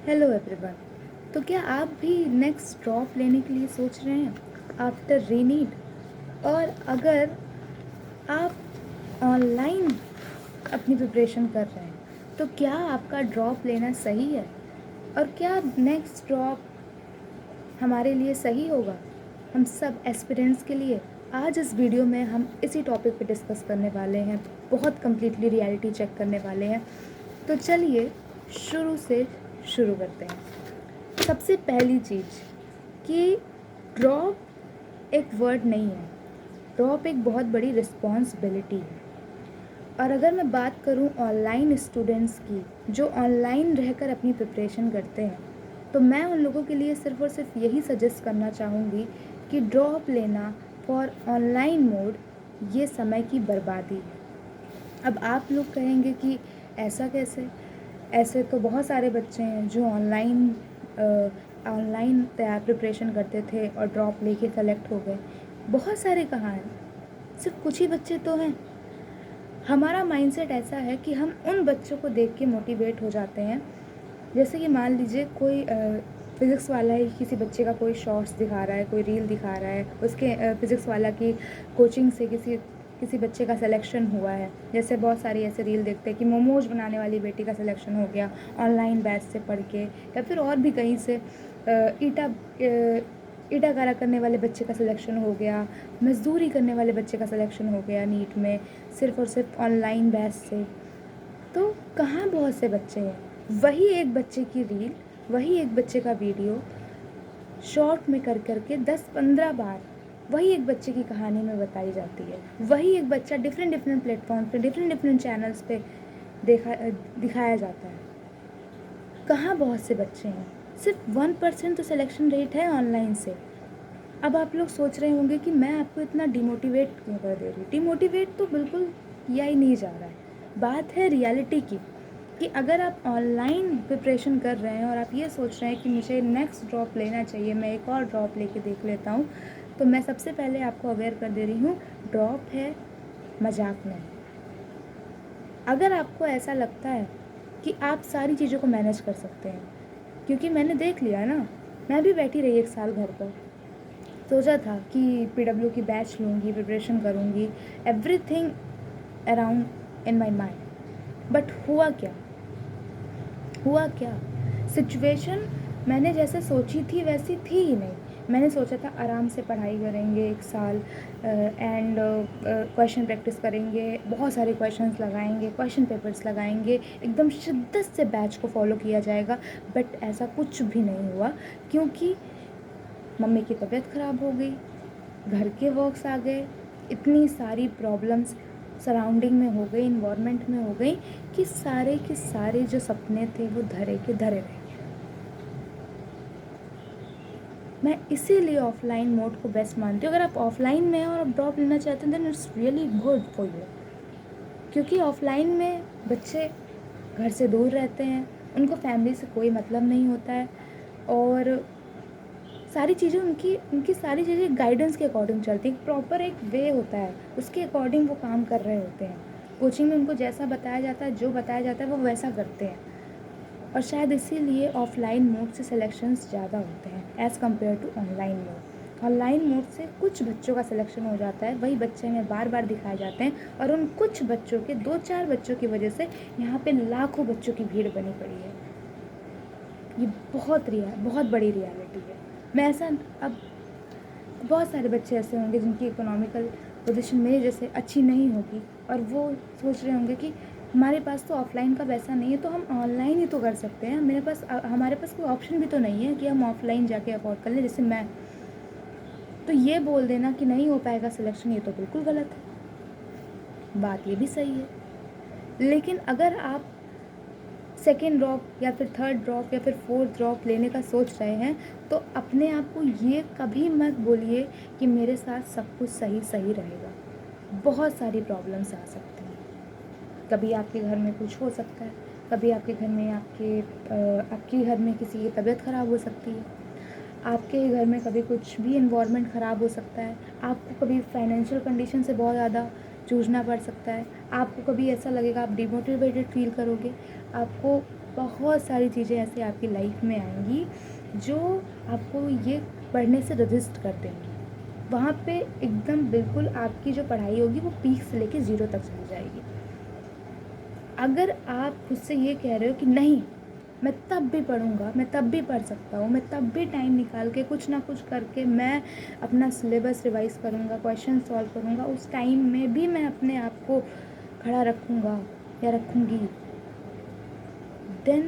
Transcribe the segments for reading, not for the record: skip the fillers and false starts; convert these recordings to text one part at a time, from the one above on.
Hello everyone. तो क्या आप भी नेक्स्ट ड्रॉप लेने के लिए सोच रहे हैं आफ्टर रीनीट? और अगर आप ऑनलाइन अपनी प्रिपरेशन कर रहे हैं तो क्या आपका ड्रॉप लेना सही है? और क्या नेक्स्ट ड्रॉप हमारे लिए सही होगा, हम सब एस्पिरेंट्स के लिए? आज इस वीडियो में हम इसी टॉपिक पे डिस्कस करने वाले हैं, बहुत कम्प्लीटली रियलिटी चेक करने वाले हैं। तो चलिए शुरू से शुरू करते हैं। सबसे पहली चीज़ कि ड्रॉप एक वर्ड नहीं है, ड्रॉप एक बहुत बड़ी रिस्पॉन्सिबिलिटी है। और अगर मैं बात करूं ऑनलाइन स्टूडेंट्स की जो ऑनलाइन रहकर अपनी प्रिपरेशन करते हैं, तो मैं उन लोगों के लिए सिर्फ़ और सिर्फ यही सजेस्ट करना चाहूँगी कि ड्रॉप लेना फॉर ऑनलाइन मोड ये समय की बर्बादी है। अब आप लोग कहेंगे कि ऐसा कैसे? ऐसे तो बहुत सारे बच्चे हैं जो ऑनलाइन तैयार प्रिपरेशन करते थे और ड्रॉप लेके सेलेक्ट हो गए। बहुत सारे कहाँ हैं, सिर्फ कुछ ही बच्चे तो हैं। हमारा माइंडसेट ऐसा है कि हम उन बच्चों को देख के मोटिवेट हो जाते हैं। जैसे कि मान लीजिए कोई फिज़िक्स वाला ही किसी बच्चे का कोई शॉर्ट्स दिखा रहा है, कोई रील दिखा रहा है, उसके फिज़िक्स वाला की कोचिंग से किसी बच्चे का सिलेक्शन हुआ है। जैसे बहुत सारी ऐसे रील देखते हैं कि मोमोज बनाने वाली बेटी का सिलेक्शन हो गया ऑनलाइन बैच से पढ़ के, या फिर और भी कहीं से ईटागारा करने वाले बच्चे का सिलेक्शन हो गया, मज़दूरी करने वाले बच्चे का सिलेक्शन हो गया नीट में, सिर्फ़ और सिर्फ ऑनलाइन बैच से। तो कहाँ बहुत से बच्चे हैं, वही एक बच्चे की रील, वही एक बच्चे का वीडियो शॉर्ट में कर करके 10-15 बार वही एक बच्चे की कहानी में बताई जाती है। वही एक बच्चा डिफरेंट प्लेटफॉर्म पे डिफरेंट चैनल्स पे दिखाया जाता है। कहाँ बहुत से बच्चे हैं, सिर्फ 1% तो सिलेक्शन रेट है ऑनलाइन से। अब आप लोग सोच रहे होंगे कि मैं आपको इतना डिमोटिवेट क्यों कर दे रही हूँ। डिमोटिवेट तो बिल्कुल किया ही नहीं जा रहा है। बात है रियलिटी की, कि अगर आप ऑनलाइन प्रिपरेशन कर रहे हैं और आप ये सोच रहे हैं कि मुझे नेक्स्ट ड्रॉप लेना चाहिए, मैं एक और ड्रॉप लेके देख लेता हूँ, तो मैं सबसे पहले आपको अवेयर कर दे रही हूँ, ड्रॉप है, मजाक नहीं। अगर आपको ऐसा लगता है कि आप सारी चीज़ों को मैनेज कर सकते हैं, क्योंकि मैंने देख लिया ना, मैं भी बैठी रही 1 साल घर पर, सोचा था कि पीडब्ल्यू की बैच लूँगी, प्रिपरेशन करूँगी, everything around in my mind. But हुआ क्या? सिचुएशन मैंने जैसे सोची थी वैसी थी ही नहीं। मैंने सोचा था आराम से पढ़ाई करेंगे 1 साल एंड क्वेश्चन प्रैक्टिस करेंगे, बहुत सारे क्वेश्चंस लगाएंगे, क्वेश्चन पेपर्स लगाएंगे, एकदम शिद्दत से बैच को फॉलो किया जाएगा। बट ऐसा कुछ भी नहीं हुआ, क्योंकि मम्मी की तबीयत ख़राब हो गई, घर के वर्क्स आ गए, इतनी सारी प्रॉब्लम्स सराउंडिंग में हो गई, इन्वायरमेंट में हो गई, कि सारे के सारे जो सपने थे वो धरे के धरे रह गए। मैं इसीलिए ऑफलाइन मोड को बेस्ट मानती हूँ। अगर आप ऑफलाइन में हैं और आप ड्रॉप लेना चाहते हैं then it's really good for you, क्योंकि ऑफलाइन में बच्चे घर से दूर रहते हैं, उनको फैमिली से कोई मतलब नहीं होता है, और सारी चीज़ें उनकी सारी चीज़ें गाइडेंस के अकॉर्डिंग चलती है। प्रॉपर एक वे होता है, उसके अकॉर्डिंग वो काम कर रहे होते हैं। कोचिंग में उनको जैसा बताया जाता है, जो बताया जाता है वो वैसा करते हैं, और शायद इसीलिए ऑफलाइन मोड से सिलेक्शंस ज़्यादा होते हैं as compare to online mode. Online mode से कुछ बच्चों का सिलेक्शन हो जाता है, वही बच्चे हमें बार बार दिखाए जाते हैं, और उन कुछ बच्चों के 2-4 बच्चों की वजह से यहाँ पे लाखों बच्चों की भीड़ बनी पड़ी है। ये बहुत बड़ी रियलिटी है। मैं ऐसा अब बहुत सारे बच्चे ऐसे होंगे जिनकी इकोनॉमिकल पोजीशन मेरे जैसे अच्छी नहीं होगी, और वो सोच रहे होंगे कि हमारे पास तो ऑफ़लाइन का पैसा नहीं है, तो हम ऑनलाइन ही तो कर सकते हैं। हमारे पास कोई ऑप्शन भी तो नहीं है कि हम ऑफ़लाइन जाके अफोर्ड कर लें, जैसे मैं। तो ये बोल देना कि नहीं हो पाएगा सिलेक्शन, ये तो बिल्कुल गलत है। बात ये भी सही है, लेकिन अगर आप सेकेंड ड्रॉप या फिर थर्ड ड्रॉप या फिर फोर्थ ड्रॉप लेने का सोच रहे हैं, तो अपने आप को ये कभी मत बोलिए कि मेरे साथ सब कुछ सही रहेगा। बहुत सारी प्रॉब्लम्स आ सकती हैं। कभी आपके घर में कुछ हो सकता है, कभी आपके घर में किसी की तबीयत ख़राब हो सकती है, आपके घर में कभी कुछ भी इन्वायरमेंट ख़राब हो सकता है, आपको कभी फाइनेंशियल कंडीशन से बहुत ज़्यादा जूझना पड़ सकता है, आपको कभी ऐसा लगेगा आप डिमोटिवेटेड फील करोगे, आपको बहुत सारी चीज़ें ऐसी आपकी लाइफ में आएंगी जो आपको ये पढ़ने से रजिस्ट कर देंगी। वहाँ पे एकदम बिल्कुल आपकी जो पढ़ाई होगी वो पीक से लेके 0 तक चली जाएगी। अगर आप खुद से ये कह रहे हो कि नहीं, मैं तब भी पढ़ूँगा, मैं तब भी पढ़ सकता हूँ, मैं तब भी टाइम निकाल के कुछ ना कुछ करके मैं अपना सिलेबस रिवाइज़ करूँगा, क्वेश्चन सॉल्व करूँगा, उस टाइम में भी मैं अपने आप को खड़ा रखूँगा या रखूँगी, then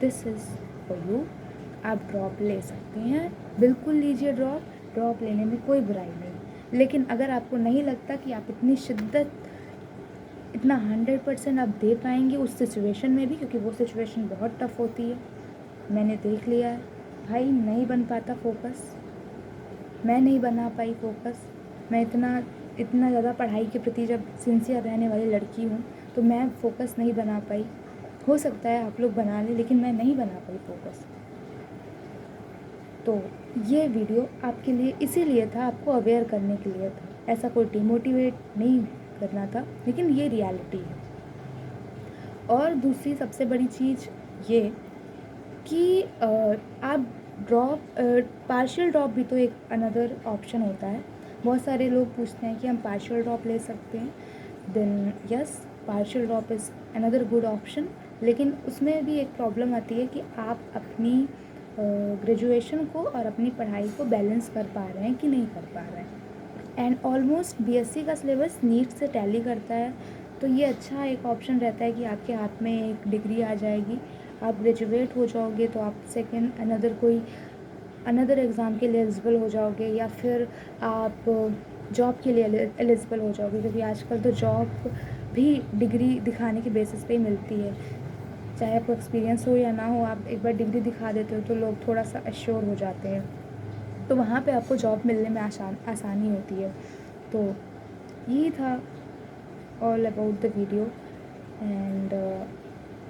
this is for you. आप ड्रॉप ले सकते हैं, बिल्कुल लीजिए ड्रॉप लेने में कोई बुराई नहीं। लेकिन अगर आपको नहीं लगता कि आप इतनी शिद्दत, इतना 100% आप दे पाएंगे उस सिचुएशन में भी, क्योंकि वो सिचुएशन बहुत टफ होती है, मैंने देख लिया है भाई, नहीं बन पाता फोकस। मैं नहीं बना पाई फोकस। मैं इतना ज़्यादा पढ़ाई के प्रति जब सिंसियर रहने वाली लड़की हूँ, तो मैं फोकस नहीं बना पाई। हो सकता है आप लोग बना लें, लेकिन मैं नहीं बना पाई फोकस। तो ये वीडियो आपके लिए इसीलिए था, आपको अवेयर करने के लिए था, ऐसा कोई डिमोटिवेट नहीं करना था, लेकिन ये रियलिटी है। और दूसरी सबसे बड़ी चीज़ ये कि आप पार्शियल ड्रॉप भी तो एक अनदर ऑप्शन होता है। बहुत सारे लोग पूछते हैं कि हम पार्शियल ड्रॉप ले सकते हैं, then yes, partial drop is another good option. लेकिन उसमें भी एक प्रॉब्लम आती है कि आप अपनी ग्रेजुएशन को और अपनी पढ़ाई को बैलेंस कर पा रहे हैं कि नहीं कर पा रहे हैं। एंड ऑलमोस्ट बीएससी का सिलेबस नीट से टैली करता है, तो ये अच्छा एक ऑप्शन रहता है कि आपके हाथ में एक डिग्री आ जाएगी, आप ग्रेजुएट हो जाओगे तो आप सेकेंड अनदर एग्ज़ाम के लिए एलिजिबल हो जाओगे, या फिर आप जॉब के लिए एलिजिबल हो जाओगे, क्योंकि आजकल तो जॉब भी डिग्री दिखाने के बेसिस पे ही मिलती है। चाहे आपको एक्सपीरियंस हो या ना हो, आप एक बार डिग्री दिखा देते हो तो लोग थोड़ा सा एश्योर हो जाते हैं, तो वहाँ पे आपको जॉब मिलने में आसानी होती है। तो यही था all about the video. And